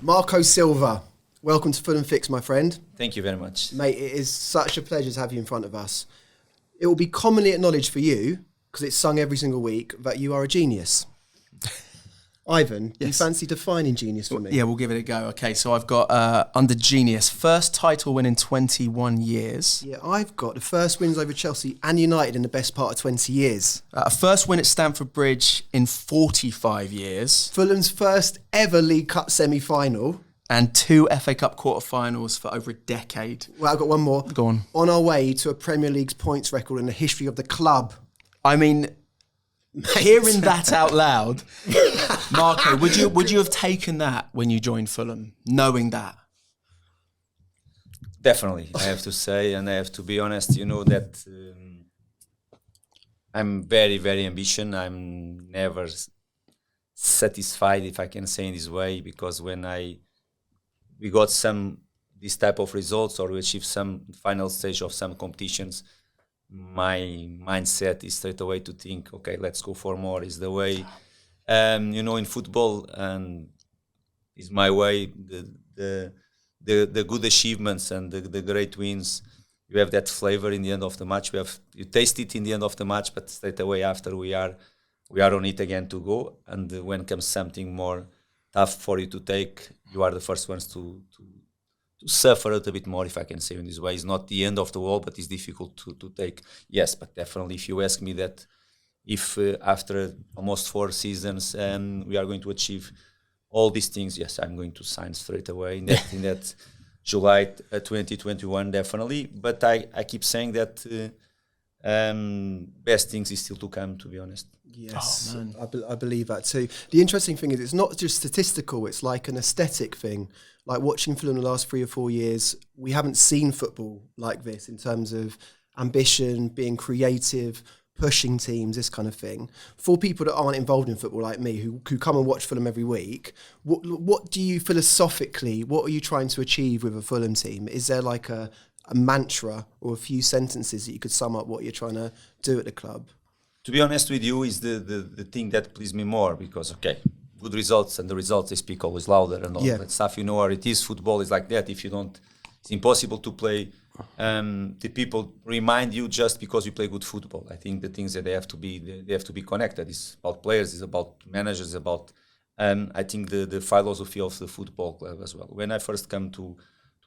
Marco Silva, welcome to Fulham Fix, my friend. Thank you very much. Mate, it is such a pleasure to have you in front of us. It will be commonly acknowledged for you, because it's sung every single week, that you are a genius. Ivan, do you fancy defining genius for me? Yeah, we'll give it a go. Okay, so I've got under genius, first title win in 21 years. Yeah, I've got the first wins over Chelsea and United in the best part of 20 years. First win at Stamford Bridge in 45 years. Fulham's first ever League Cup semi-final. And 2 FA Cup quarter-finals for over a decade. Well, I've got one more. Go on. On our way to a Premier League's points record in the history of the club. I mean, hearing that out loud, Marco, would you have taken that when you joined Fulham, knowing that? Definitely, I have to say, and I have to be honest, you know that I'm very, very ambitious. I'm never satisfied, if I can say in this way, because when we got this type of results or we achieve some final stage of some competitions, my mindset is straight away to think, okay, let's go for more. Is the way, in football, and is my way. The good achievements and the great wins, you have that flavor in the end of the match. You taste it in the end of the match, but straight away after we are on it again to go. And when comes something more tough for you to take, you are the first ones to suffer a little bit more, if I can say in this way. It's not the end of the world, but it's difficult to take. Yes, but definitely if you ask me that, if after almost 4 seasons we are going to achieve all these things, yes, I'm going to sign straight away in that July 2021, definitely. But I keep saying that best things is still to come, to be honest. Yes, I believe that too. The interesting thing is it's not just statistical, it's like an aesthetic thing. Like watching Fulham the last 3 or 4 years, we haven't seen football like this in terms of ambition, being creative, pushing teams, this kind of thing. For people that aren't involved in football like me, who come and watch Fulham every week, what do you philosophically, what are you trying to achieve with a Fulham team? Is there like a mantra or a few sentences that you could sum up what you're trying to do at the club? To be honest with you, is the thing that pleases me more, because, okay, good results, and the results, they speak always louder and all that stuff. You know how it is. Football is like that. If you don't, it's impossible to play. The people remind you just because you play good football. I think the things that they have to be connected. It's about players, it's about managers, it's about, I think the philosophy of the football club as well. When I first come to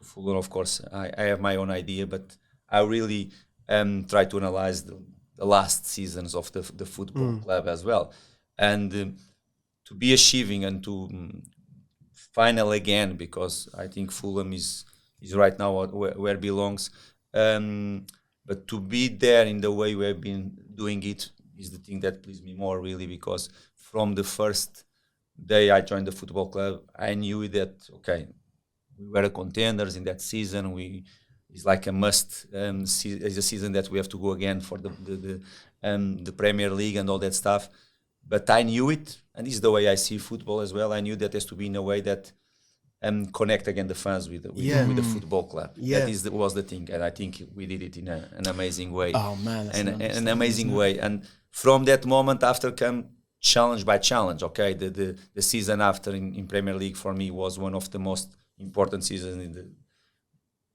Fulham, of course, I have my own idea, but I really try to analyze the last seasons of the football club as well, and to be achieving and to final again, because I think Fulham is right now where it belongs, but to be there in the way we have been doing it is the thing that pleases me more, really, because from the first day I joined the football club, I knew that, okay, we were contenders in that season. It's like a must. It's a season that we have to go again for the Premier League and all that stuff. But I knew it, and this is the way I see football as well. I knew that has to be in a way that connect again the fans with the football club. Yeah. That was the thing, and I think we did it in an amazing way. Oh man, that's an amazing way. And from that moment after come challenge by challenge. Okay, the season after in Premier League for me was one of the most important seasons in the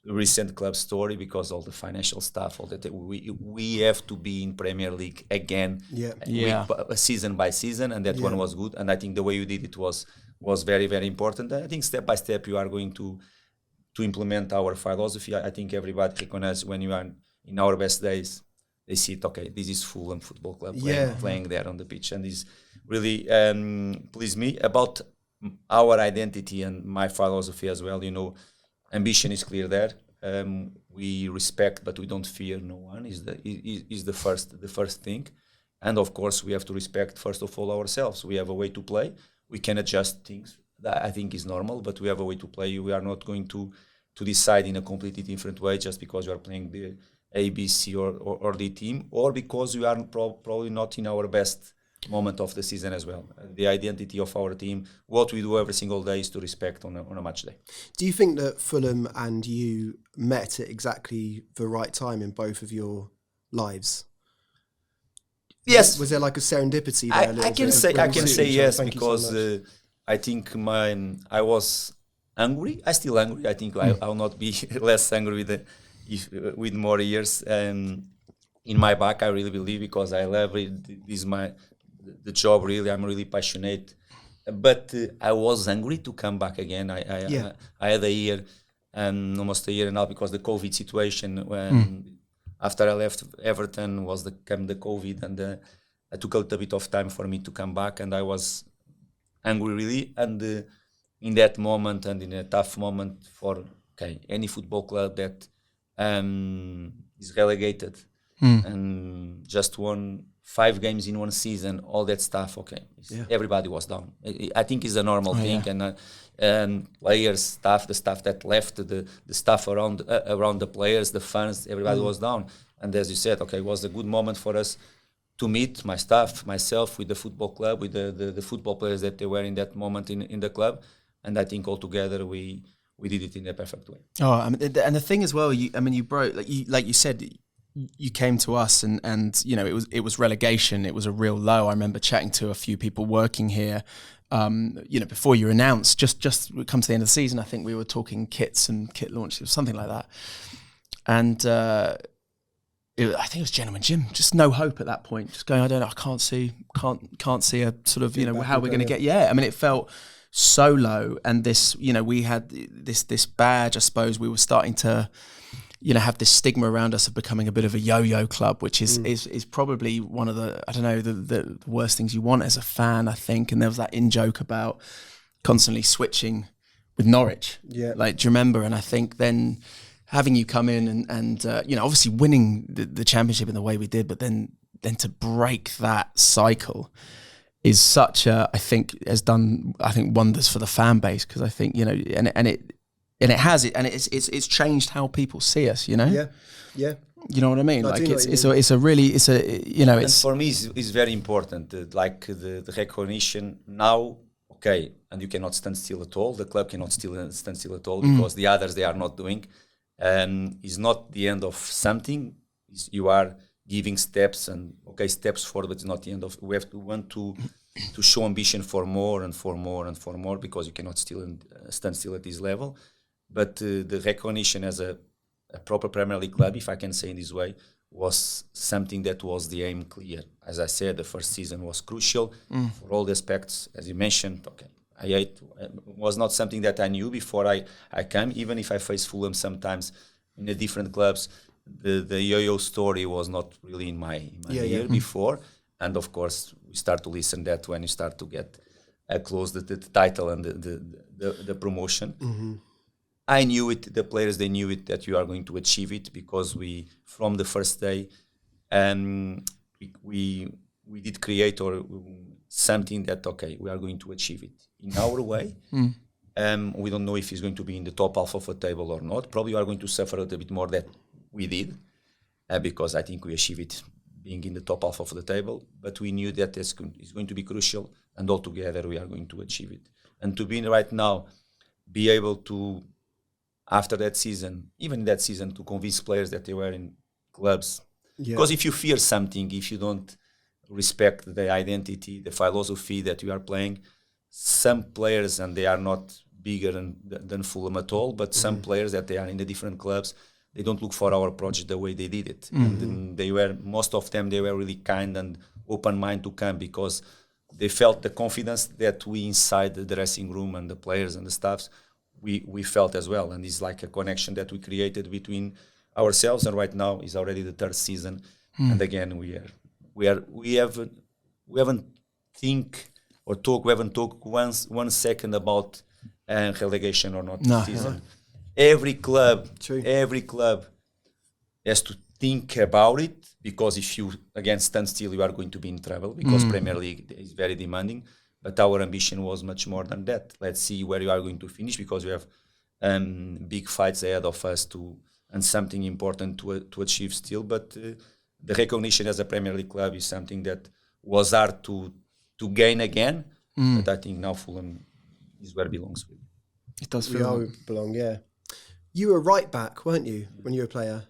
recent club story, because all the financial stuff, all that we have to be in Premier League again, season by season, and that one was good. And I think the way you did it was very, very important. And I think step by step you are going to implement our philosophy. I think everybody recognizes when you are in our best days, they see it. Okay, this is Fulham Football Club playing there on the pitch, and this really pleased me about our identity and my philosophy as well. You know, ambition is clear there. We respect, but we don't fear no one. Is the first thing, and of course we have to respect first of all ourselves. We have a way to play. We can adjust things. That I think is normal, but we have a way to play. We are not going to decide in a completely different way just because you are playing the A, B, C or D team, or because we are probably not in our best moment of the season as well. The identity of our team, what we do every single day, is to respect on a match day. Do you think that Fulham and you met at exactly the right time in both of your lives? Yes. Was there like a serendipity there? I can say yes, because I think I was angry. I still angry. I think I will not be less angry with more years. In my back, I really believe, because I love it. This is the job. Really, I'm really passionate. But I was angry to come back again. I had a year, almost a year now, because the COVID situation. When after I left Everton came the COVID, and it took a little bit of time for me to come back, and I was angry really. And in that moment, and in a tough moment for any football club that is relegated and just won 5 games in one season, all that stuff. Everybody was down. I think it's a normal thing, and players, staff, the staff that left, the staff around the players, the fans, everybody was down. And as you said, it was a good moment for us to meet, my staff, myself, with the football club, with the football players that they were in that moment in the club. And I think altogether we did it in a perfect way. Oh, I mean, and the thing as well, you broke, like you said, you came to us, and you know, it was relegation. It was a real low. I remember chatting to a few people working here, you know, before you announced, just come to the end of the season. I think we were talking kits and kit launches, something like that. And I think it was Gentleman Jim, just no hope at that point. Just going, I can't see a sort of, you know, how we're going to get. Yeah, I mean, it felt so low, and this, you know, we had this badge. I suppose we were starting to, you know, have this stigma around us of becoming a bit of a yo-yo club, which is probably one of the, I don't know, the worst things you want as a fan, I think. And there was that in-joke about constantly switching with Norwich. Yeah. Like, do you remember? And I think then having you come in and you know, obviously winning the championship in the way we did, but then to break that cycle is such a, I think, has done, I think, wonders for the fan base, because I think, you know, and it has it, and it's changed how people see us, you know. Yeah. You know what I mean? Like it's a really you know, it's, and for me it's very important, like the recognition now. And you cannot stand still at all. The club cannot stand still at all, because the others, they are not doing. Is not the end of something. You are giving steps steps forward, but it's not the end of. We have to want to show ambition for more and for more and for more, because you cannot stand still at this level. But the recognition as a proper Premier League club, if I can say in this way, was something that was the aim clear. As I said, the first season was crucial for all the aspects, as you mentioned. It was not something that I knew before I came. Even if I faced Fulham sometimes in the different clubs, the yo-yo story was not really in my ear before. And of course, we start to listen that when you start to get close the title and the promotion. Mm-hmm. I knew it, the players, they knew it, that you are going to achieve it, because we, from the first day, we did create something that, we are going to achieve it in our way. We don't know if it's going to be in the top half of the table or not. Probably we are going to suffer a little bit more than we did, because I think we achieved it being in the top half of the table. But we knew that it's going to be crucial, and all together we are going to achieve it. And to be right now, be able to, after that season, even that season, to convince players that they were in clubs. Because if you fear something, if you don't respect the identity, the philosophy that you are playing, some players, and they are not bigger than Fulham at all, but some players that they are in the different clubs, they don't look for our project the way they did it. And most of them, they were really kind and open mind to come, because they felt the confidence that we inside the dressing room, and the players and the staffs, we felt as well. And it's like a connection that we created between ourselves, and right now is already the 3rd season. And again, we haven't talked 1 second about relegation or not this season. Every club has to think about it, because if you again stand still, you are going to be in trouble, because Premier League is very demanding. But our ambition was much more than that. Let's see where you are going to finish, because we have big fights ahead of us and something important to achieve still. But the recognition as a Premier League club is something that was hard to gain again. But I think now Fulham is where it belongs. It does feel belong, yeah. You were right back, weren't you, when you were a player?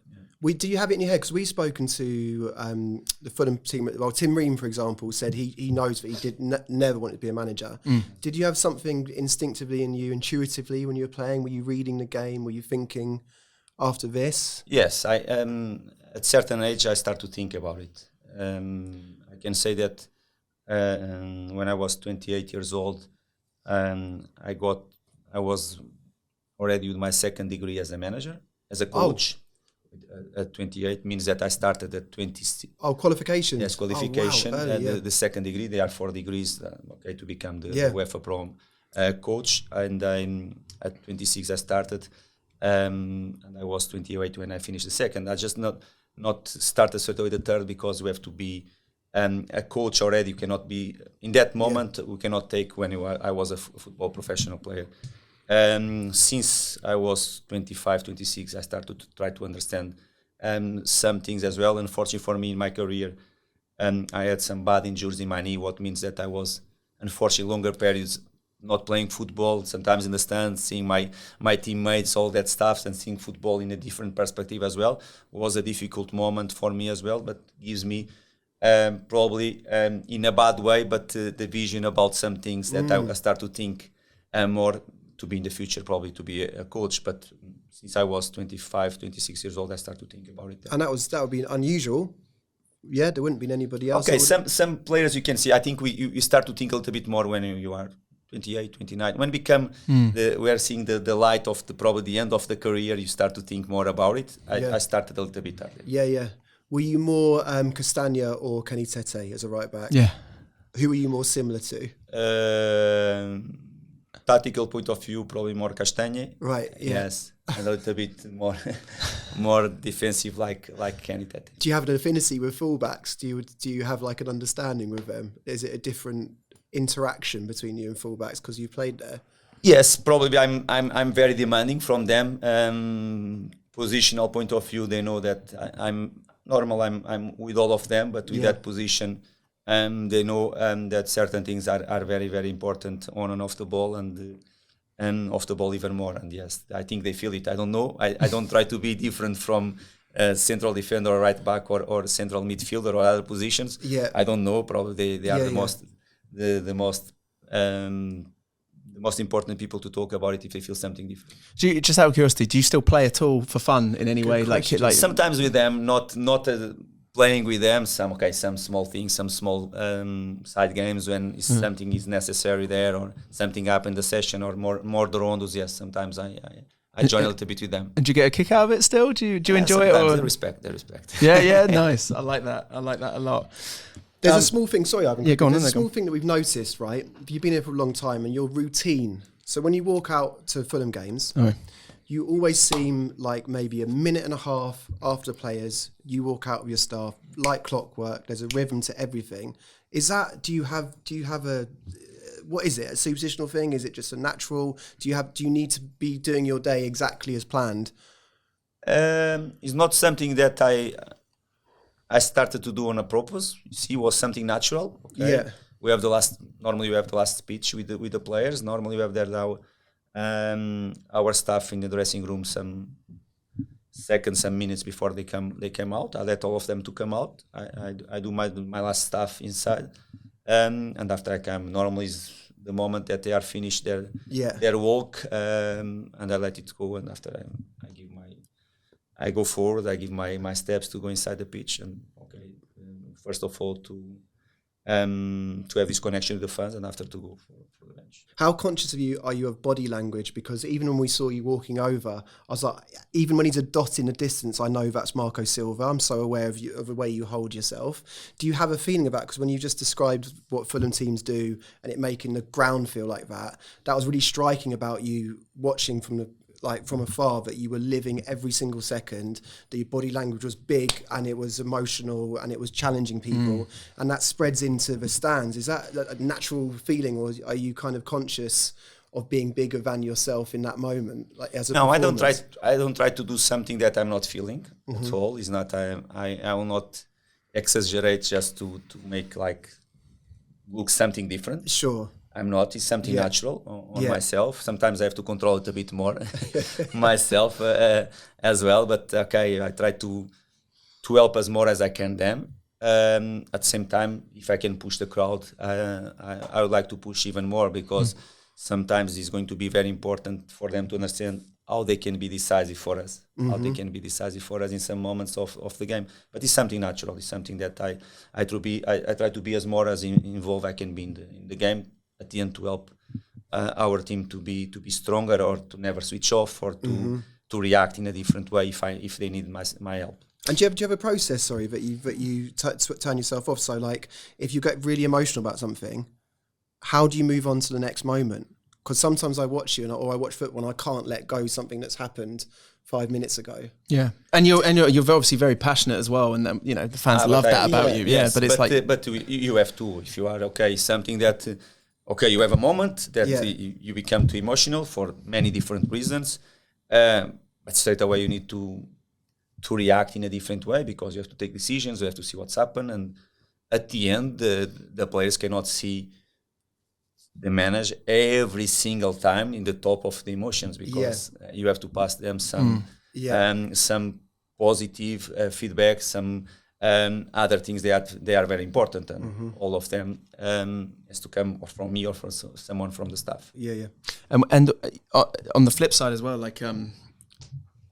Do you have it in your head? Because we've spoken to the Fulham team. Well, Tim Ream, for example, said he knows that he did never want to be a manager. Did you have something instinctively in you, intuitively, when you were playing? Were you reading the game? Were you thinking after this? Yes, I at certain age I start to think about it. I can say that when I was 28 years old, I was already with my second degree as a manager, as a coach. At 28 means that I started at 26. Oh, qualifications. Yes, qualification. Early, the second degree, they are 4 degrees, to become the UEFA Pro coach. And at 26 I started, and I was 28 when I finished the second. I just not started straight away the third, because we have to be a coach already. You cannot be, in that moment, we cannot take when I was a football professional player. Since I was 25, 26, I started to try to understand some things as well. Unfortunately for me in my career, I had some bad injuries in my knee, what means that I was, unfortunately, longer periods not playing football, sometimes in the stands, seeing my teammates, all that stuff, and seeing football in a different perspective as well. Was a difficult moment for me as well, but gives me probably in a bad way, but the vision about some things that I start to think more to be in the future, probably to be a coach. But since I was 25, 26 years old, I started to think about it. And that would be unusual. Yeah, there wouldn't be anybody else. Okay, some players you can see. I think you start to think a little bit more when you are 28, 29. When we are seeing the light of probably the end of the career, you start to think more about it. I started a little bit earlier. Yeah. Were you more Castagna or Kenny Tete as a right back? Yeah. Who were you more similar to? Tactical point of view, probably more Castagna. Right. Yeah. Yes, and a little bit more defensive, like Kenny Tete. Do you have an affinity with fullbacks? Do you have like an understanding with them? Is it a different interaction between you and fullbacks because you've played there? Yes, probably. I'm very demanding from them. Positional point of view, they know that I'm with all of them, but with that position. They know that certain things are very, very important on and off the ball, and off the ball even more. And yes, I think they feel it. I don't know. I don't try to be different from central defender or right back or central midfielder or other positions. Yeah. I don't know. Probably they are the most important people to talk about it if they feel something different. Just out of curiosity, do you still play at all for fun in any way? Like sometimes with them, not playing with them, some small things, some small side games when something is necessary there, or something up in the session, or more the rondos. Yes, sometimes I join a little bit with them. And do you get a kick out of it still? Do you enjoy it? Or? They respect. Yeah, nice. I like that a lot. There's a small thing, sorry Ivan. Yeah, go on. There's a small thing that we've noticed, right? You've been here for a long time, and your routine. So when you walk out to Fulham games, you always seem like maybe a minute and a half after players, you walk out with your staff like clockwork. There's a rhythm to everything. Is that? Do you have a? What is it? A superstitional thing? Is it just a natural? Do you need to be doing your day exactly as planned? It's not something that I started to do on a purpose. You see, it was something natural. Okay? Yeah. Normally we have the last speech with the players. Normally we have there our staff in the dressing room some minutes before they come out. I let all of them to come out. I do my last stuff inside, and after I come, normally is the moment that they are finished their walk, and I let it go. And after I go forward. I give my steps to go inside the pitch, and first of all to have this connection with the fans, and after to go for the bench. How conscious are you of body language? Because even when we saw you walking over, I was like, even when he's a dot in the distance, I know that's Marco Silva. I'm so aware of the way you hold yourself. Do you have a feeling of that? Because when you just described what Fulham teams do and it making the ground feel like that was really striking about you watching from afar, that you were living every single second, that your body language was big and it was emotional and it was challenging people, and that spreads into the stands. Is that a natural feeling, or are you kind of conscious of being bigger than yourself in that moment? No, I don't try to do something that I'm not feeling at all. It's not. I will not exaggerate just to make look something different. Sure. I'm not. It's something natural on Yeah. myself. Sometimes I have to control it a bit more myself as well. But okay, I try to help as more as I can them. At the same time, if I can push the crowd, I would like to push even more, because sometimes it's going to be very important for them to understand how they can be decisive for us, how they can be decisive for us in some moments of the game. But it's something natural. It's something that I try to be as more as involved I can be in the game at the end, to help our team to be stronger, or to never switch off, or to react in a different way if they need my help. And do you have a process, that you turn yourself off? So, like, if you get really emotional about something, how do you move on to the next moment? Because sometimes I watch you, or I watch football, and I can't let go something that's happened 5 minutes ago. Yeah, and you're obviously very passionate as well, and the fans love that about you. Yes, but it's but you have to, if you are something that you have a moment that you become too emotional for many different reasons, but straight away you need to react in a different way, because you have to take decisions, you have to see what's happened, and at the end the players cannot see the manager every single time in the top of the emotions, because you have to pass them some positive feedback, some other things they are very important, and all of them has to come from me or from someone from the staff. And on the flip side as well, like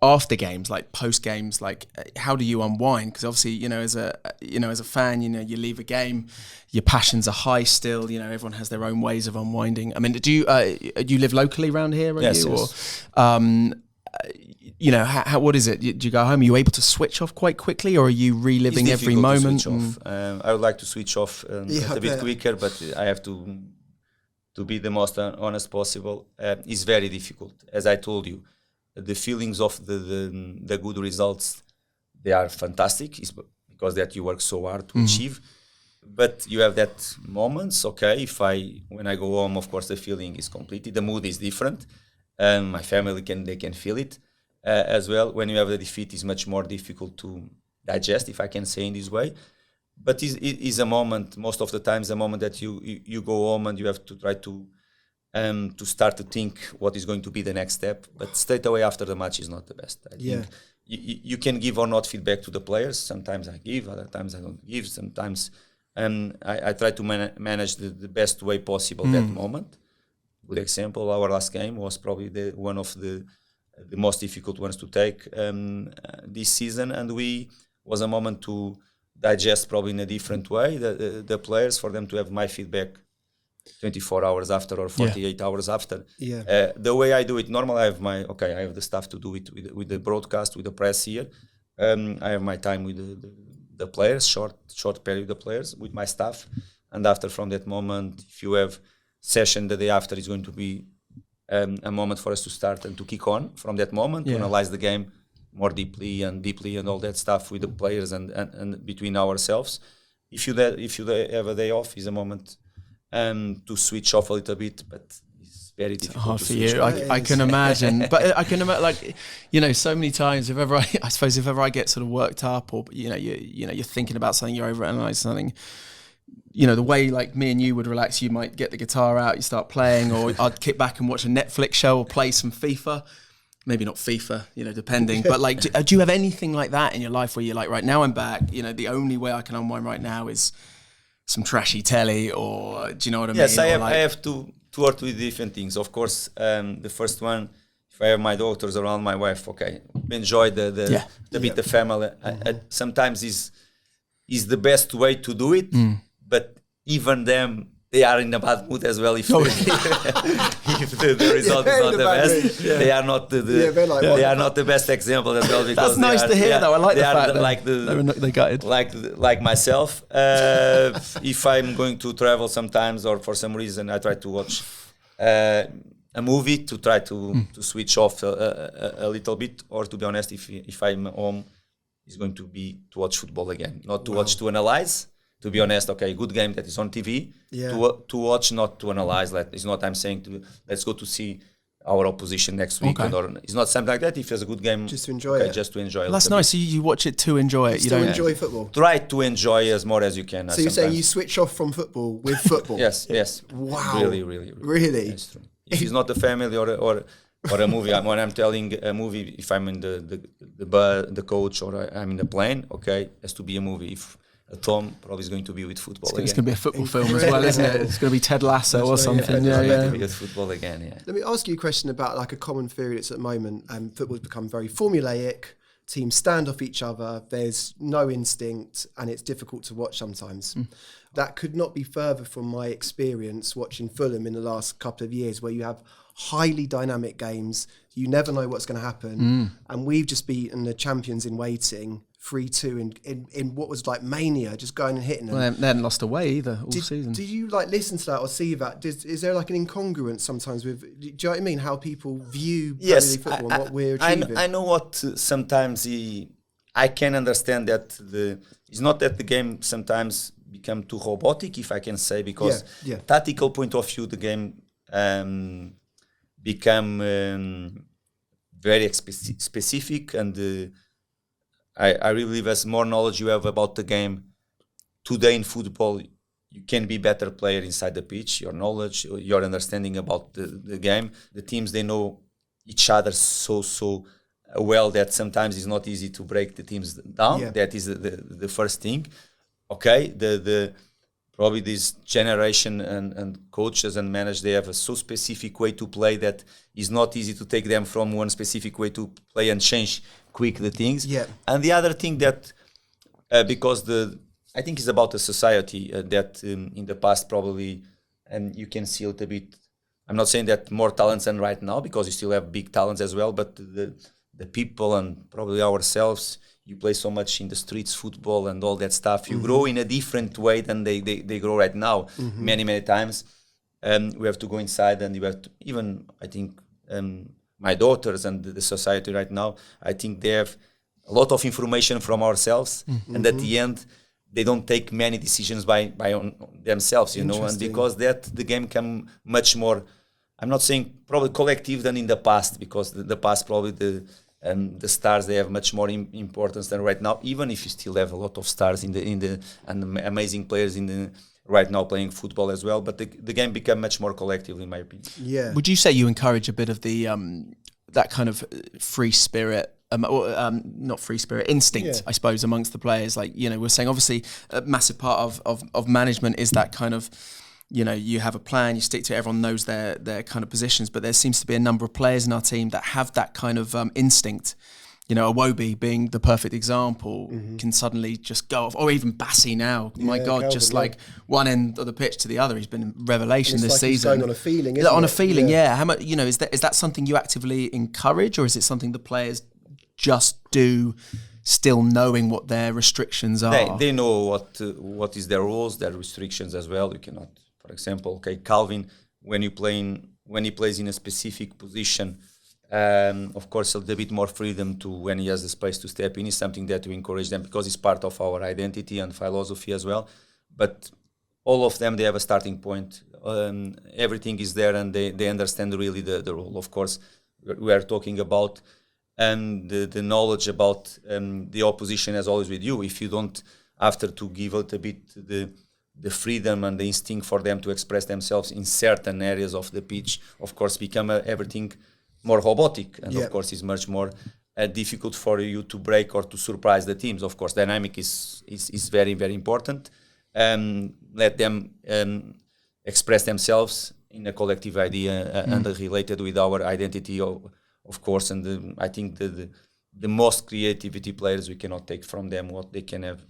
after games, like post games, like how do you unwind? Because obviously, as a fan, you leave a game, your passions are high still. Everyone has their own ways of unwinding. I mean, do you live locally around here? Yes. Or, what is it? Do you go home? Are you able to switch off quite quickly, or are you reliving every moment? I would like to switch off a bit quicker, but I have to be the most honest possible. It's very difficult, as I told you. The feelings of the good results, they are fantastic. It's because that you work so hard to achieve. But you have that moments. Okay, when I go home, of course the feeling is completely, the mood is different. My family can feel it as well. When you have the defeat, it's much more difficult to digest, if I can say in this way. But it is a moment, most of the times, a moment that you go home and you have to try to start to think what is going to be the next step. But straight away after the match is not the best. I think you can give or not feedback to the players. Sometimes I give, other times I don't give. Sometimes I try to manage the best way possible that moment. Good example, our last game was probably one of the most difficult ones to take this season, and was a moment to digest probably in a different way the players, for them to have my feedback 24 hours after or 48 hours after. The way I do it, normally I have the staff to do it with the broadcast, with the press here. I have my time with the players, short period with the players, with my staff. And after, from that moment, if you have session the day after, is going to be a moment for us to start and to kick on from that moment, to analyze the game more deeply and all that stuff with the players and between ourselves. If you have a day off, is a moment to switch off a little bit, but it's very difficult. Hard for you. I can imagine, but I can imagine, so many times, if ever I get sort of worked up, or you're thinking about something, you're overanalyzing something. The way like me and you would relax, you might get the guitar out, you start playing, or I'd kick back and watch a Netflix show or play some FIFA. Maybe not FIFA, depending. But like, do you have anything like that in your life where you're like, right now I'm back, the only way I can unwind right now is some trashy telly, or do you know what I mean? Yes, I have two or three different things. Of course, the first one, if I have my daughters around, my wife, enjoy the family. Sometimes is the best way to do it, but even them, they are in a bad mood as well. If the result is not the best, they are not they are not the best example as well. Because that's nice to hear, though. I like the fact that they got it. Like myself, if I'm going to travel sometimes, or for some reason I try to watch a movie to try to switch off a little bit, or to be honest, if I'm home, it's going to be to watch football again, not to watch, to analyze. To be honest, good game that is on TV. To watch, not to analyze. It's not I'm saying let's go to see our opposition next week. Okay. Or it's not something like that. If there's a good game, Just to enjoy it. Just to enjoy it. That's nice. So you watch it to enjoy it. You Still don't enjoy football. Try to enjoy as more as you can. So you're saying you switch off from football with football? Yes. Wow. Really. That's true. If it's not a family or a movie, when I'm telling a movie, if I'm in the coach or I'm in the plane, okay, it has to be a movie. If at home, probably is going to be with football again. It's going to be a football film as well, isn't it? It's going to be Ted Lasso or something. Yeah. With football again, yeah. Let me ask you a question about like a common theory that's at the moment. Football's become very formulaic. Teams stand off each other. There's no instinct, and it's difficult to watch sometimes. That could not be further from my experience watching Fulham in the last couple of years, where you have highly dynamic games. You never know what's going to happen. And we've just beaten the champions in waiting 3-2 in what was like mania, just going and hitting them. Well, they hadn't lost away either all season. Do you like listen to that or see that? Is there like an incongruence sometimes with? Do you know what I mean? How people view Premier League football and what we're achieving? I know what sometimes I can understand that it's not that the game sometimes become too robotic, if I can say, because tactical point of view, the game become very specific, and I really believe as more knowledge you have about the game today in football, you can be better player inside the pitch. Your knowledge, your understanding about the game, the teams, they know each other so well that sometimes it's not easy to break the teams down. That is the first thing. Okay, the probably this generation and coaches and managers, they have a so specific way to play that it's not easy to take them from one specific way to play and change quick the things. And the other thing that because I think it's about the society that in the past probably, and you can see a little bit, I'm not saying that more talents than right now, because you still have big talents as well, but the people and probably ourselves, you play so much in the streets, football and all that stuff. You grow in a different way than they grow right now. Many times. We have to go inside, and you have to, even, I think, my daughters and the society right now, I think they have a lot of information from ourselves, and at the end, they don't take many decisions by on themselves, you know, and because that the game can much more, I'm not saying probably collective than in the past, because the past probably the stars, they have much more importance than right now, even if you still have a lot of stars and amazing players right now playing football as well, but the game become much more collective, in my opinion. Would you say you encourage a bit of the that kind of free spirit, not free spirit, instinct, I suppose, amongst the players? Like, you know, we're saying obviously a massive part of management is that kind of, you know, you have a plan, you stick to it, everyone knows their kind of positions, but there seems to be a number of players in our team that have that kind of instinct. You know, Iwobi being the perfect example, can suddenly just go off, or even Bassi now. My God, Calvin, just like one end of the pitch to the other. He's been a revelation this season. He's going on a feeling, isn't it? On a feeling, How much, you know, is that something you actively encourage, or is it something the players just do, still knowing what their restrictions are? They know what is their rules, their restrictions as well. You cannot, for example, Calvin, when he plays in a specific position, of course, a little bit more freedom to when he has the space to step in is something that we encourage them, because it's part of our identity and philosophy as well. But all of them, they have a starting point. Everything is there, and they understand really the role. Of course, we are talking about the knowledge about the opposition as always with you. If you don't, after to give a little bit the freedom and the instinct for them to express themselves in certain areas of the pitch, of course, become everything more robotic, and of course it's much more difficult for you to break or to surprise the teams. Of course, dynamic is very, very important. Let them express themselves in a collective idea and related with our identity, of course. And I think the most creativity players, we cannot take from them what they can have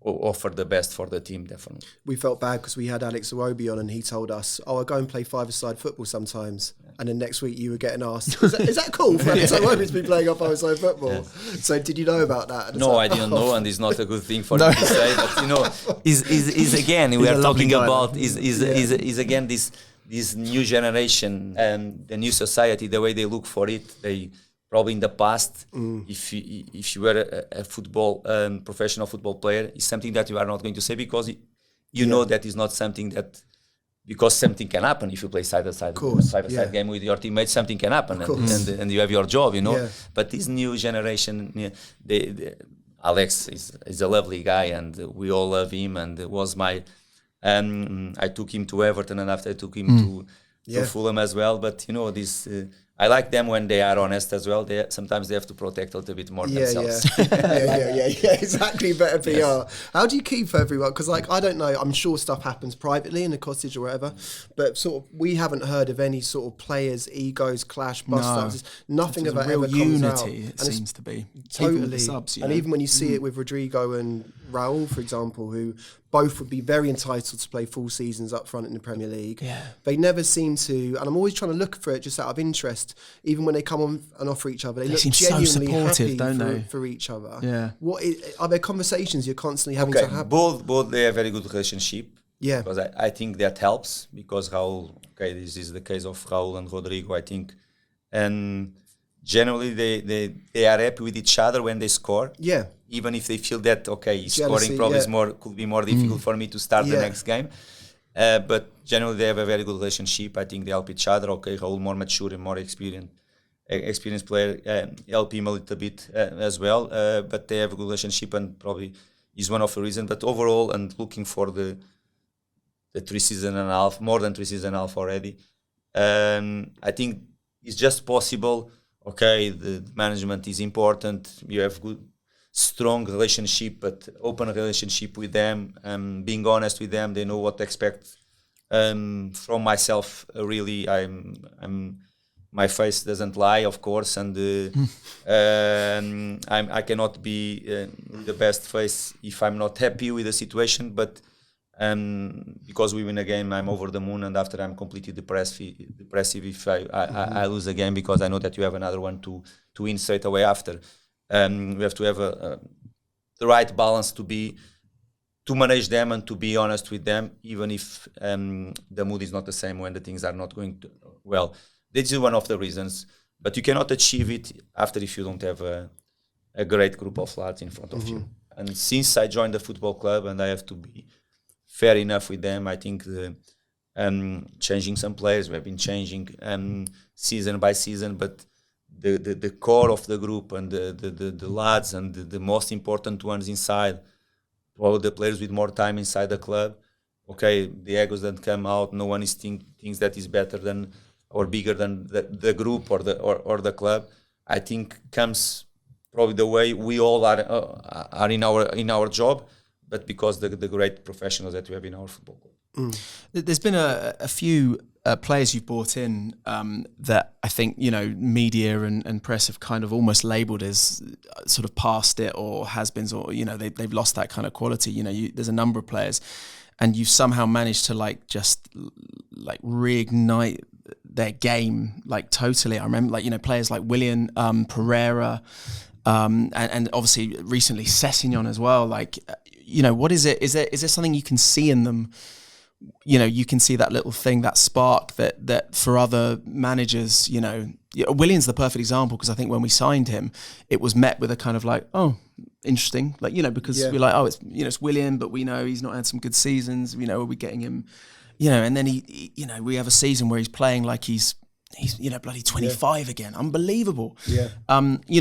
offer the best for the team, definitely. We felt bad because we had Alex Iwobi on, and he told us, I go and play five-a-side football sometimes. And then next week you were getting asked, is that cool for Alex Iwobi to be playing five-a-side football? So did you know about that? No, I didn't know, and it's not a good thing for me to say. But, you know, is again, we are talking about, is again this new generation and the new society, the way they look for it. They probably in the past, if you were a football professional football player, is something that you are not going to say, because you know that is not something that because something can happen if you play side-to-side game with your teammates. Something can happen, and you have your job, you know. Yeah. But this new generation, Alex is a lovely guy, and we all love him. And it was my, I took him to Everton, and after I took him to Fulham as well. But you know, this I like them when they are honest as well. Sometimes they have to protect a little bit more themselves. Yeah, exactly. Better PR. Yes. How do you keep everyone? Because like I don't know. I'm sure stuff happens privately in the cottage or whatever, but sort of we haven't heard of any sort of players' egos clash, bust-ups. Nothing of that ever comes out. Unity, it seems to be totally. Even subs, and even when you see it with Rodrigo and Raul, for example, who both would be very entitled to play full seasons up front in the Premier League. Yeah. They never seem to, and I'm always trying to look for it just out of interest. Even when they come on and offer each other, they look seem genuinely so supportive, happy for each other. Yeah. Are there conversations you're constantly having to have? Both they have very good relationship. Yeah. Because I think that helps, because Raul, this is the case of Raul and Rodrigo, I think. And generally they are happy with each other when they score. Yeah. Even if they feel that scoring probably could be more difficult for me to start the next game. But generally they have a very good relationship. I think they help each other. Raul more mature and more experienced player, help him a little bit as well. But they have a good relationship, and probably is one of the reasons. But overall, and looking for the 3 seasons and a half, more than 3 seasons and a half already, I think it's just possible. The management is important. You have good, strong relationship, but open relationship with them. Being honest with them, they know what to expect from myself. Really, my face doesn't lie, of course, and I cannot be the best face if I'm not happy with the situation. But because we win a game, I'm over the moon, and after I'm completely depressive if I lose a game, because I know that you have another one to win straight away after. We have to have the right balance to manage them and to be honest with them, even if the mood is not the same when the things are not going well. This is one of the reasons, but you cannot achieve it after if you don't have a great group of lads in front of you. And since I joined the football club, and I have to be fair enough with them, I think changing some players, we have been changing season by season, but the core of the group and the lads and the most important ones inside, all the players with more time inside the club, the egos that come out, no one is thinks that is better than or bigger than the group or the club. I think comes probably the way we all are in our job, but because the great professionals that we have in our football club. There's been a few players you've brought in that I think, media and press have kind of almost labelled as sort of past it or has-beens, or, they've lost that kind of quality. There's a number of players, and you've somehow managed to reignite their game, totally. I remember, players like Willian, Pereira, and obviously recently Sessegnon as well. What is it? Is there something you can see in them? You can see that little thing, that spark that for other managers, Willian's the perfect example, because I think when we signed him, it was met with a kind of interesting, because we're like, it's Willian, but we know he's not had some good seasons. Are we getting him? And then he we have a season where he's playing like he's bloody 25 again. Unbelievable. Yeah.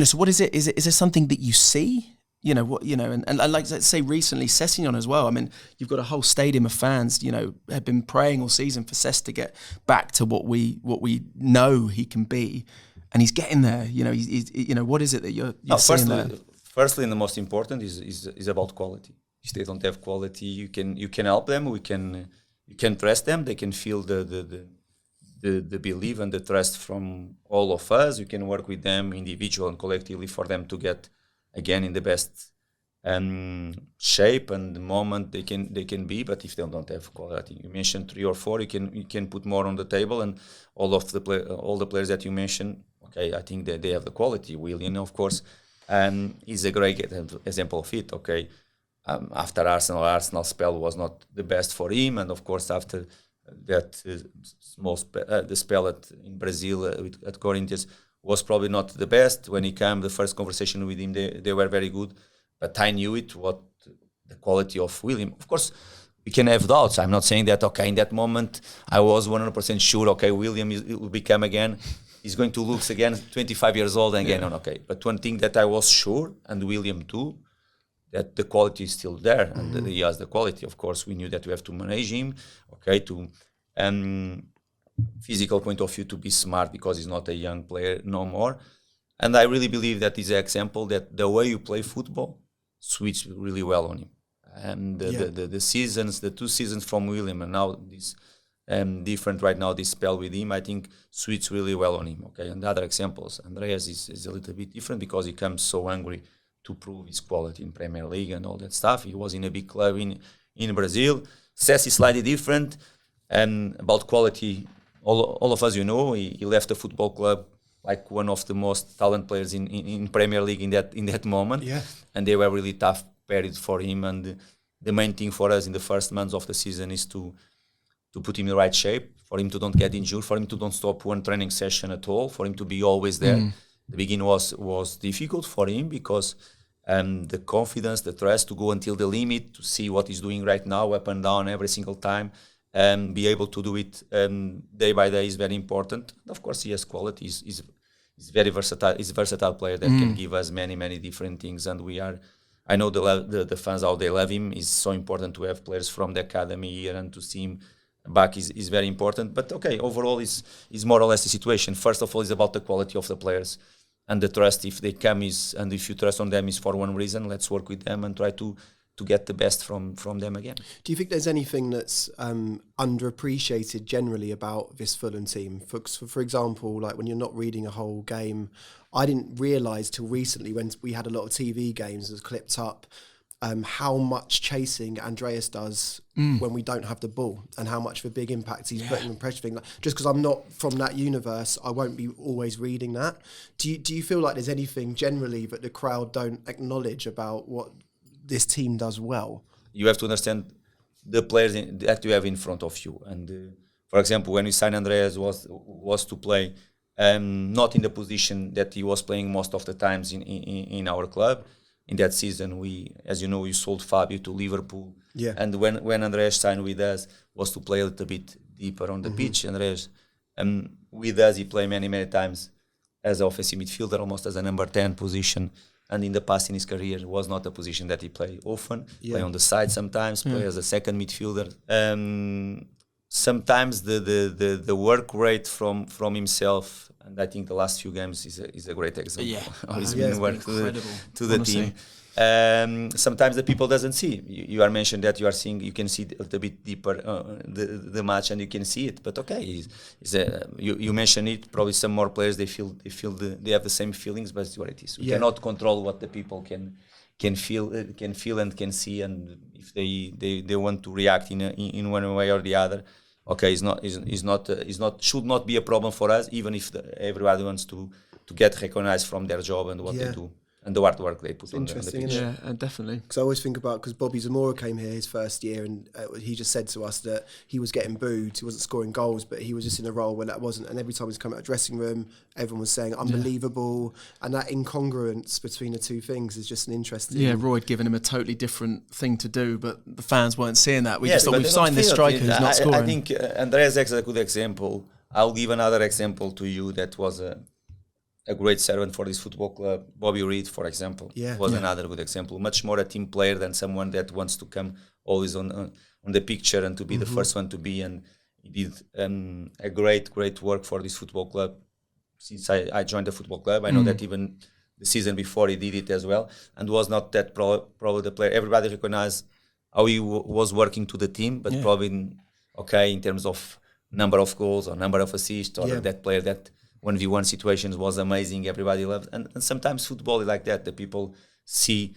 So what is it? Is there something that you see? And like, let's say recently Sessegnon as well. I mean, you've got a whole stadium of fans, have been praying all season for Sess to get back to what we know he can be, and he's getting there. He's what is it that you're seeing there? Firstly, and the most important is about quality. If they don't have quality, you can help them. You can trust them. They can feel the belief and the trust from all of us. You can work with them individually and collectively for them to get again in the best shape and the moment they can be. But if they don't have quality, you mentioned 3 or 4, you can put more on the table, and all the players that you mentioned, I think that they have the quality. Willian, of course, is a great example of it. After Arsenal spell was not the best for him, and of course after that the spell in Brazil at Corinthians was probably not the best. When he came, the first conversation with him, they were very good, but I knew what the quality of William. Of course, we can have doubts. I'm not saying that, okay, in that moment, I was 100% sure, okay, William will become again, he's going to look again 25 years old and again, okay. But one thing that I was sure, and William too, that the quality is still there, and that he has the quality. Of course, we knew that we have to manage him, okay, to physical point of view, to be smart, because he's not a young player no more. And I really believe that is an example that the way you play football switched really well on him. And the seasons, the 2 seasons from William, and now this different right now, this spell with him, I think switched really well on him. Okay, and other examples, Andreas is a little bit different because he comes so hungry to prove his quality in Premier League and all that stuff. He was in a big club in Brazil. Cesc is slightly different, and about quality, all of us, you know, he left the football club like one of the most talented players in Premier League in that moment. Yeah. And they were really tough period for him, and the main thing for us in the first months of the season is to put him in the right shape, for him to don't get injured, for him to don't stop one training session at all, for him to be always there. The beginning was difficult for him because the confidence, the trust to go until the limit, to see what he's doing right now, up and down every single time, and be able to do it day by day is very important. Of course, he has quality. He's very versatile. He's a versatile player that can give us many different things, and we are. I know the fans out there love him. It's so important to have players from the academy here, and to see him back is very important. But okay, overall, is more or less the situation. First of all, it's about the quality of the players and the trust. If they come and if you trust on them is for one reason, let's work with them and try to get the best from them again. Do you think there's anything that's underappreciated generally about this Fulham team? For example, like when you're not reading a whole game, I didn't realise till recently when we had a lot of TV games as clipped up, how much chasing Andreas does when we don't have the ball, and how much of a big impact he's putting on pressure thing. Like, just because I'm not from that universe, I won't be always reading that. Do you feel like there's anything generally that the crowd don't acknowledge about what this team does well? You have to understand the players that you have in front of you. And for example, when we signed Andreas, was to play not in the position that he was playing most of the times in our club. In that season, we sold Fabio to Liverpool. Yeah. And when Andreas signed with us, was to play a little bit deeper on the pitch. Andreas, with us, he played many times as an offensive midfielder, almost as a number 10 position. And in the past in his career, it was not a position that he played often. Play on the side sometimes, play as a second midfielder. Sometimes the work rate from himself, and I think the last few games is a great example. Yeah, he's been work to the team. Sometimes the people doesn't see. You are mentioned that you can see a little bit deeper the match, and you can see it. But okay, you mentioned it. Probably some more players they have the same feelings, but it's what it is. We cannot control what the people can feel and can see, and if they want to react in one way or the other. Okay, should not be a problem for us, even if everybody wants to get recognized from their job and what they do and the hard work they put on the pitch. Yeah, definitely. Because I always think about, because Bobby Zamora came here his first year, and he just said to us that he was getting booed, he wasn't scoring goals, but he was just in a role where that wasn't, and every time he's come out of the dressing room, everyone was saying unbelievable, and that incongruence between the two things is just an interesting... Yeah, Roy had given him a totally different thing to do, but the fans weren't seeing that. We just thought, we've signed this striker who's not scoring. I think Andreas is a good example. I'll give another example to you that was a great servant for this football club. Bobby Reid, for example, was another good example. Much more a team player than someone that wants to come always on the picture and to be the first one to be. And he did a great work for this football club since I joined the football club. I know that even the season before he did it as well, and was not that probably the player. Everybody recognized how he was working to the team, but probably in terms of number of goals or number of assists or that player that 1v1 situations was amazing. Everybody loved, and sometimes football is like that. The people see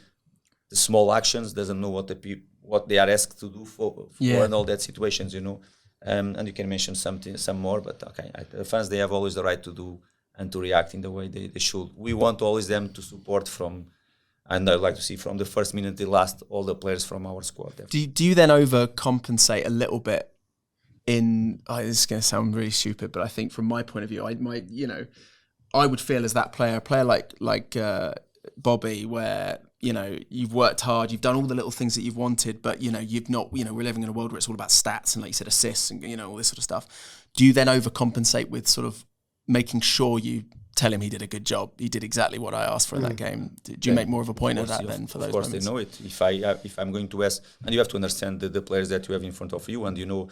the small actions, doesn't know what they are asked to do for and all that situations, and you can mention some more, but okay, the fans, they have always the right to do and to react in the way they should. We want always them to support and I'd like to see from the first minute to last all the players from our squad. Do you then overcompensate a little bit? This is going to sound really stupid, but I think from my point of view, I would feel as that player, a player like Bobby, where you've worked hard, you've done all the little things that you've wanted, but you've not, we're living in a world where it's all about stats and, like you said, assists and all this sort of stuff. Do you then overcompensate with sort of making sure you tell him he did a good job, he did exactly what I asked for in that game? Do you make more of a point of that then for those moments? Of course, they know it. If I'm going to ask, and you have to understand the players that you have in front of you, and you know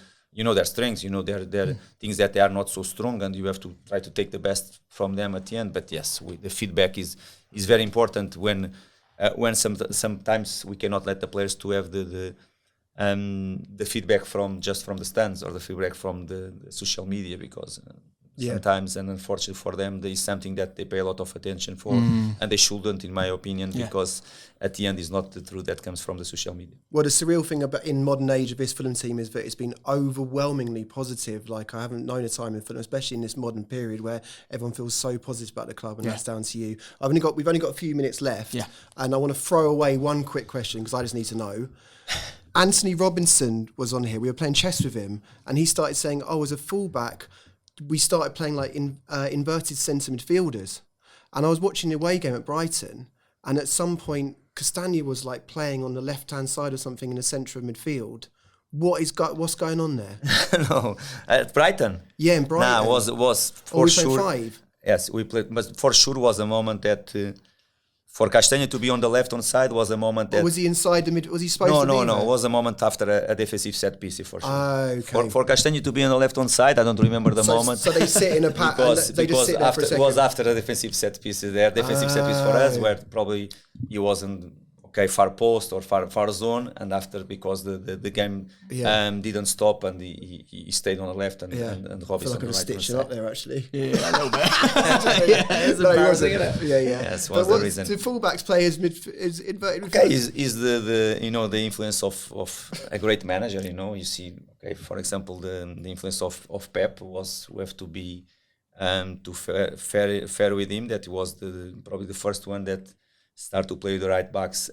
their strengths, their things that they are not so strong, and you have to try to take the best from them at the end. But yes, the feedback is very important when sometimes we cannot let the players to have the feedback from the stands or the feedback from the social media, because sometimes, and unfortunately for them, there is something that they pay a lot of attention for, and they shouldn't, in my opinion, because at the end is not the truth that comes from the social media. Well, the surreal thing about in modern age of this Fulham team is that it's been overwhelmingly positive. Like, I haven't known a time in Fulham, especially in this modern period, where everyone feels so positive about the club, and that's down to you. We've only got a few minutes left, and I want to throw away one quick question because I just need to know. Anthony Robinson was on here. We were playing chess with him, and he started saying, as a fullback, we started playing like inverted centre midfielders. And I was watching the away game at Brighton, and at some point, Castagna was like playing on the left-hand side or something in the centre of midfield. What's going on there? No, at Brighton? Yeah, in Brighton. No, was for sure. 5? Yes, we played, but for sure was a moment that... for Castagna to be on the left-hand side was a moment that... Or was he inside the mid? Was he supposed to be there? No. It was a moment after a defensive set piece, for sure. Okay. For Castagna to be on the left-hand side, I don't remember the moment. So they sit in a pack they just sit there for a second. It was after a defensive set piece there. Defensive set piece for us, where probably he wasn't far post or far zone, and after, because the game didn't stop, and he stayed on the left and Robinson. I feel like I was stitching up there, actually. Yeah, a little bit. It's embarrassing, isn't it? Yeah. Yes, was the reason. Do fullbacks play as inverted? Is the influence of a great manager? You see, for example, the influence of Pep was, we have to be fair with him. That was probably the first one that start to play with the right backs,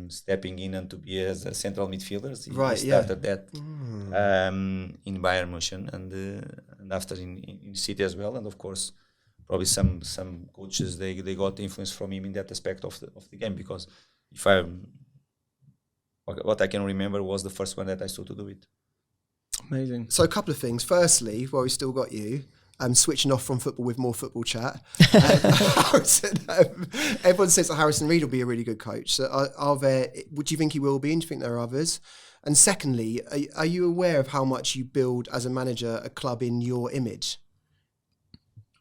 stepping in and to be as a central midfielders. He started that in Bayern Munich, and after in City as well. And of course, probably some coaches they got influence from him in that aspect of the game, because what I can remember was the first one that I started to do it. Amazing. So a couple of things. Firstly, while we still got you, switching off from football with more football chat. Everyone says that Harrison Reed will be a really good coach. So would you think he will be, and do you think there are others? And secondly, are you aware of how much you build as a manager a club in your image?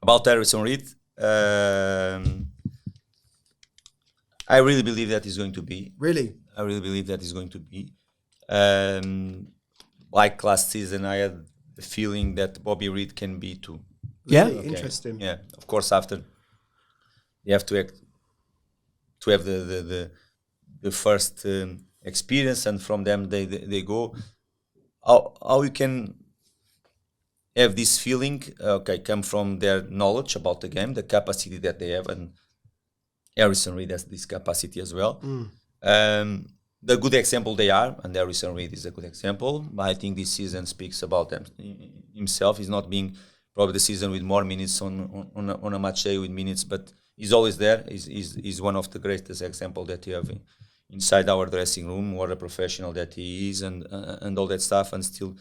About Harrison Reed, I really believe that he's going to be. Really? I really believe that he's going to be. Like last season, I had the feeling that Bobby Reed can be too. Yeah, interesting. Yeah, of course. After you have to have the first experience, and from them they go. How you can have this feeling? Come from their knowledge about the game, the capacity that they have, and Harrison Reed has this capacity as well. The good example they are, and Harrison Reed is a good example. But I think this season speaks about them himself. He's not being probably the season with more minutes on a match day with minutes, but he's always there. He's one of the greatest examples that you have inside our dressing room. What a professional that he is, and all that stuff, and still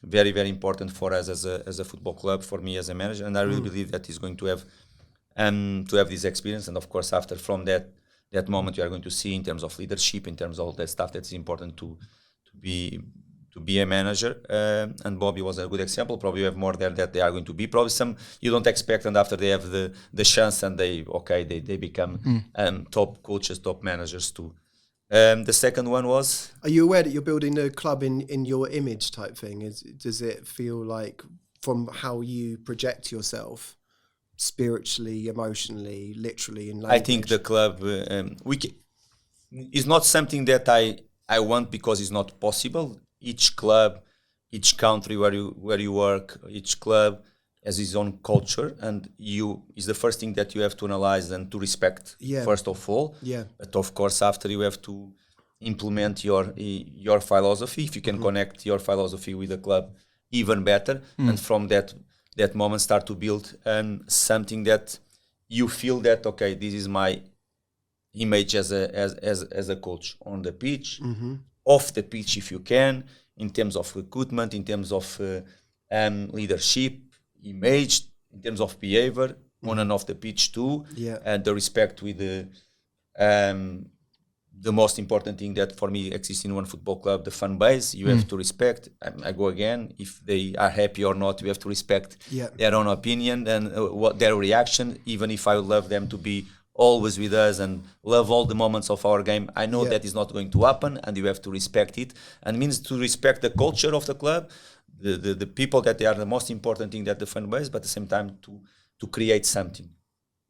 very, very important for us as a football club, for me as a manager. And I really believe that he's going to have this experience. And of course, after from that moment, you are going to see in terms of leadership, in terms of all that stuff that's important to be a manager. And Bobby was a good example. Probably you have more there that they are going to be. Probably some you don't expect, and after they have the chance, and they become top coaches, top managers too. The second one was... Are you aware that you're building a club in your image type thing? Does it feel like, from how you project yourself, spiritually, emotionally, literally, in language? I think the club is not something that I want, because it's not possible. Each club, each country where you work, each club has its own culture, and is the first thing that you have to analyze and to respect first of all. Yeah. But of course, after you have to implement your philosophy. If you can connect your philosophy with the club, even better. And from that moment, start to build something that you feel that, okay, this is my image as a coach on the pitch, off the pitch if you can, in terms of recruitment, in terms of leadership, image, in terms of behavior, on and off the pitch too, and the respect with the most important thing that for me exists in one football club, the fan base. You have to respect. I go again. If they are happy or not, you have to respect their own opinion and what their reaction. Even if I would love them to be always with us and love all the moments of our game, I know that is not going to happen, and you have to respect it. And it means to respect the culture of the club, the people that they are the most important thing that the fan base, but at the same time to create something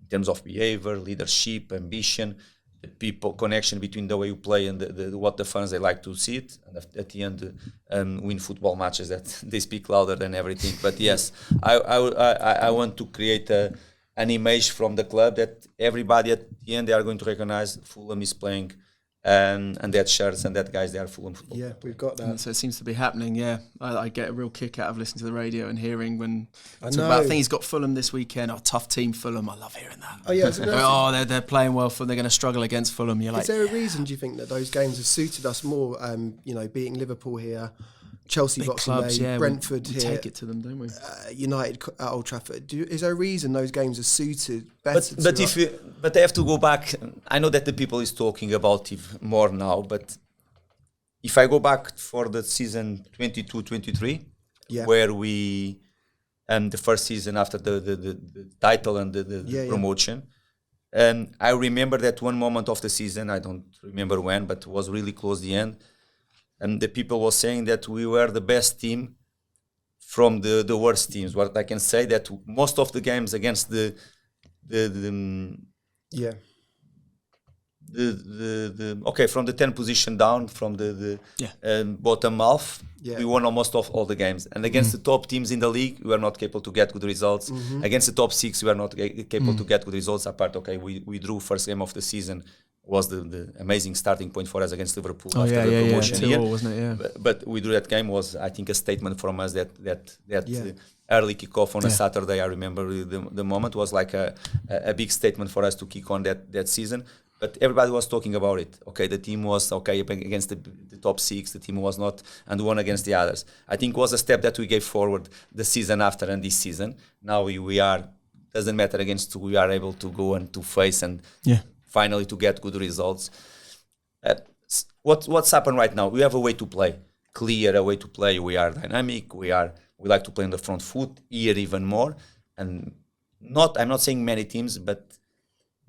in terms of behavior, leadership, ambition, the people connection between the way you play and what the fans they like to see it, and at the end win football matches that they speak louder than everything. But yes, I want to create an image from the club that everybody at the end they are going to recognize Fulham is playing, and that shirts and that guys they are Fulham football. Yeah, we've got that. So it seems to be happening. Yeah, I get a real kick out of listening to the radio and hearing when I think he's got Fulham this weekend. Oh, tough team Fulham. I love hearing that. Oh yeah. They're playing well. They're going to struggle against Fulham. You're like, is there a reason? Do you think that those games have suited us more? Beating Liverpool here, Chelsea, Boxing Day, Brentford we here, take it to them, don't we? United at Old Trafford. Is there a reason those games are suited better? But I have to go back. I know that the people is talking about it more now, but if I go back for the season 22-23, where we the first season after the title and the promotion, and I remember that one moment of the season. I don't remember when, but it was really close the end. And the people were saying that we were the best team from the worst teams. What I can say that most of the games against from the 10 position down from the bottom half, we won almost all the games. And against the top teams in the league, we were not capable to get good results. Against the top 6, we were not capable to get good results. Apart, we drew first game of the season. Was the amazing starting point for us against Liverpool after the promotion year. Wasn't it? Yeah. But we drew that game was, I think, a statement from us that early kickoff on a Saturday. I remember the moment was like a big statement for us to kick on that season. But everybody was talking about it. Okay, the team was against the top 6. The team was not, and won against the others. I think it was a step that we gave forward the season after and this season. Now we are, doesn't matter against who we are able to go and to face and finally to get good results. What's happened right now? We have a way to play, clear a way to play. We are dynamic. We like to play on the front foot here even more. And I'm not saying many teams, but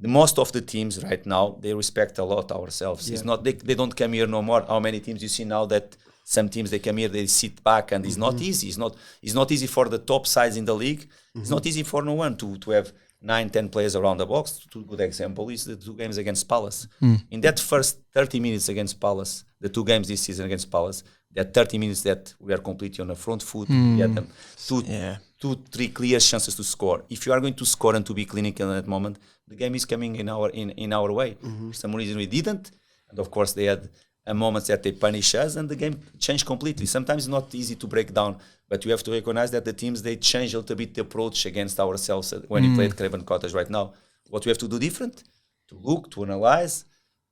most of the teams right now, they respect a lot ourselves. It's not they don't come here no more. How many teams you see now that some teams they come here, they sit back, and it's not easy. It's not easy for the top sides in the league. It's not easy for no one to have 9-10 players around the box. Two good example is the 2 games against Palace. In that first 30 minutes against Palace, the 2 games this season against Palace, that 30 minutes that we are completely on the front foot, we had them 2-3 clear chances to score. If you are going to score and to be clinical at that moment, the game is coming in our way. For some reason we didn't, and of course they had moments that they punish us, and the game changed completely. Sometimes it's not easy to break down, but you have to recognize that the teams, they change a little bit the approach against ourselves when we play at Craven Cottage right now. What we have to do different? To look, to analyze.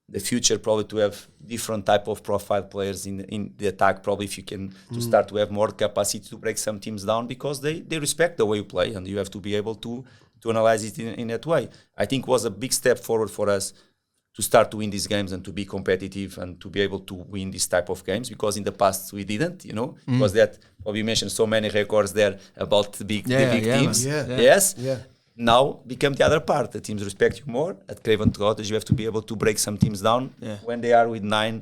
The future probably to have different type of profile players in the attack, probably if you can to start to have more capacity to break some teams down, because they respect the way you play, and you have to be able to analyze it in that way. I think it was a big step forward for us to start to win these games and to be competitive and to be able to win this type of games, because in the past we didn't, because that, you mentioned so many records there about the big teams. Yes. Now become the other part. The teams respect you more. At Craven Cottage, you have to be able to break some teams down when they are with 9-10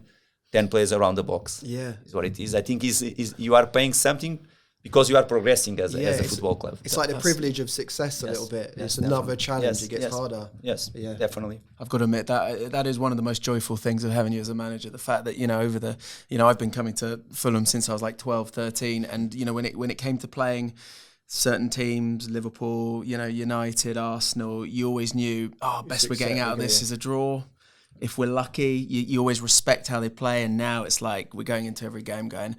players around the box. Is what it is. I think is you are paying something because you are progressing as a football club. It's like the privilege of success a little bit. It's another challenge. It gets harder. Yes, definitely. I've got to admit that is one of the most joyful things of having you as a manager. The fact that, I've been coming to Fulham since I was like 12, 13. And, when it came to playing certain teams, Liverpool, United, Arsenal, you always knew, best we're getting out of this is a draw. If we're lucky, you always respect how they play. And now it's like we're going into every game going,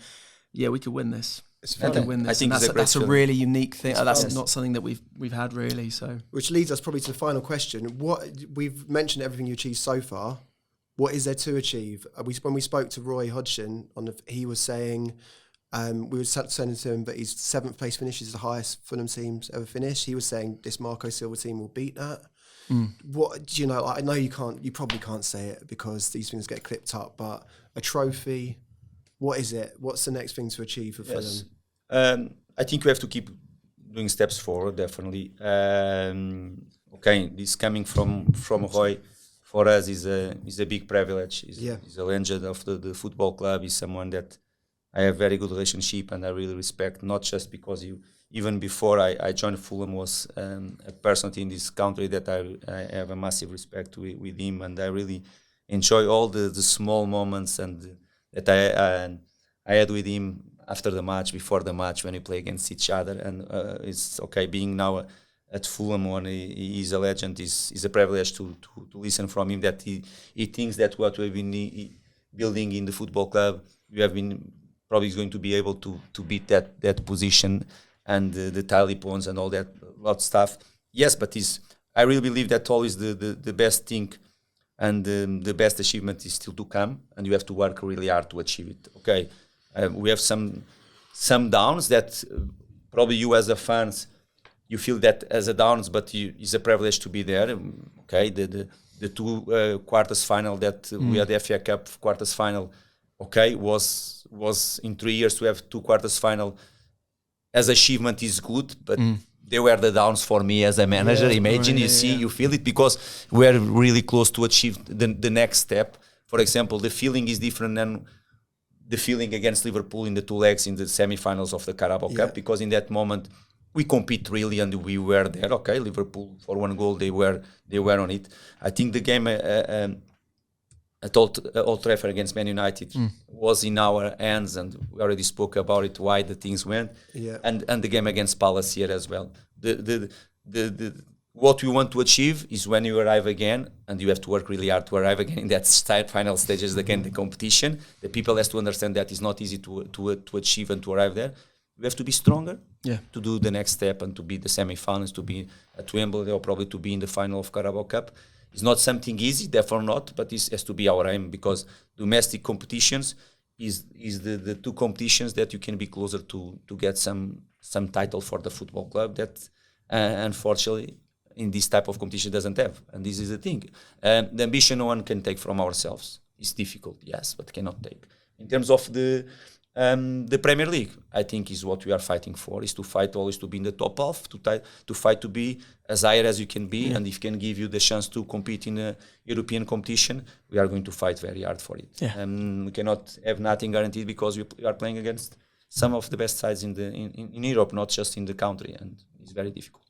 we could win this. It's They fun. win this. I think And it's a great that's a feeling. really unique thing. That's fun. not something that we've had really. So Which leads us probably to the final question. What we've mentioned everything you achieved so far. What is there to achieve? When we spoke to Roy Hodgson, he was saying, we were saying to him that his 7th place finish is the highest Fulham team's ever finished. He was saying this Marco Silva team will beat that. What do you know? I know you probably can't say it because these things get clipped up, but a trophy, what is it? What's the next thing to achieve for Fulham? I think we have to keep doing steps forward, definitely. This coming from Roy, for us is a big privilege. He's a legend of the football club. He's someone that I have very good relationship and I really respect, not just because even before I joined Fulham was a personality in this country that I have a massive respect with him, and I really enjoy all the small moments and that I had with him after the match, before the match, when we play against each other. And it's okay being now at Fulham when he is a legend. Is a privilege to listen from him that he thinks that what we've been building in the football club, we have been probably is going to be able to beat that position and the tally points and all that lot of stuff. Yes, but I really believe that always the best thing and the best achievement is still to come, and you have to work really hard to achieve it. Okay, we have some downs that probably you as a fans you feel that as a downs, but it's a privilege to be there. Okay, the 2 quarters final that we had, the FA Cup quarters final. Okay, was in 3 years to have 2 quarters final as achievement is good, but they were the downs for me as a manager. Imagine you feel it because we're really close to achieve the next step. For example, the feeling is different than the feeling against Liverpool in the 2 legs in the semi-finals of the Carabao Cup, because in that moment we compete really and we were there. Okay, Liverpool for 1 goal they were on it. I think the game at Old Trafford against Man United was in our hands, and we already spoke about it, why the things went. And the game against Palace here as well. The what we want to achieve is when you arrive again, and you have to work really hard to arrive again in that final stages again, the competition. The people has to understand that it's not easy to achieve and to arrive there. You have to be stronger to do the next step and to be the semi-finals, to be at Wembley or probably to be in the final of Carabao Cup. It's not something easy, therefore not, but it has to be our aim, because domestic competitions is the 2 competitions that you can be closer to get some title for the football club that unfortunately in this type of competition doesn't have. And this is the thing. The ambition no one can take from ourselves. It's difficult, yes, but cannot take. In terms of the Premier League, I think is what we are fighting for, is to fight always to be in the top half, to fight to be as high as you can be, and if it can give you the chance to compete in a European competition, we are going to fight very hard for it. We cannot have nothing guaranteed because we are playing against some of the best sides in Europe, not just in the country, and it's very difficult.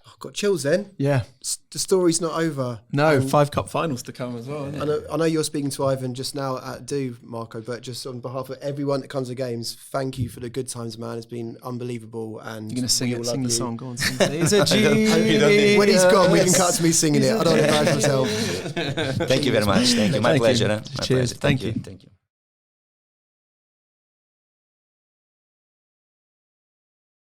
I've got chills then. Yeah. The story's not over. No, 5 cup finals to come as well. I know you're speaking to Ivan just now at Marco, but just on behalf of everyone that comes to games, thank you for the good times, man. It's been unbelievable. And you're going to sing the song. Go on, sing it. When he's gone, we can cut to me singing it. I don't want to embarrass myself. Thank you very much. Thank you. My pleasure. Cheers. Thank you. Thank you.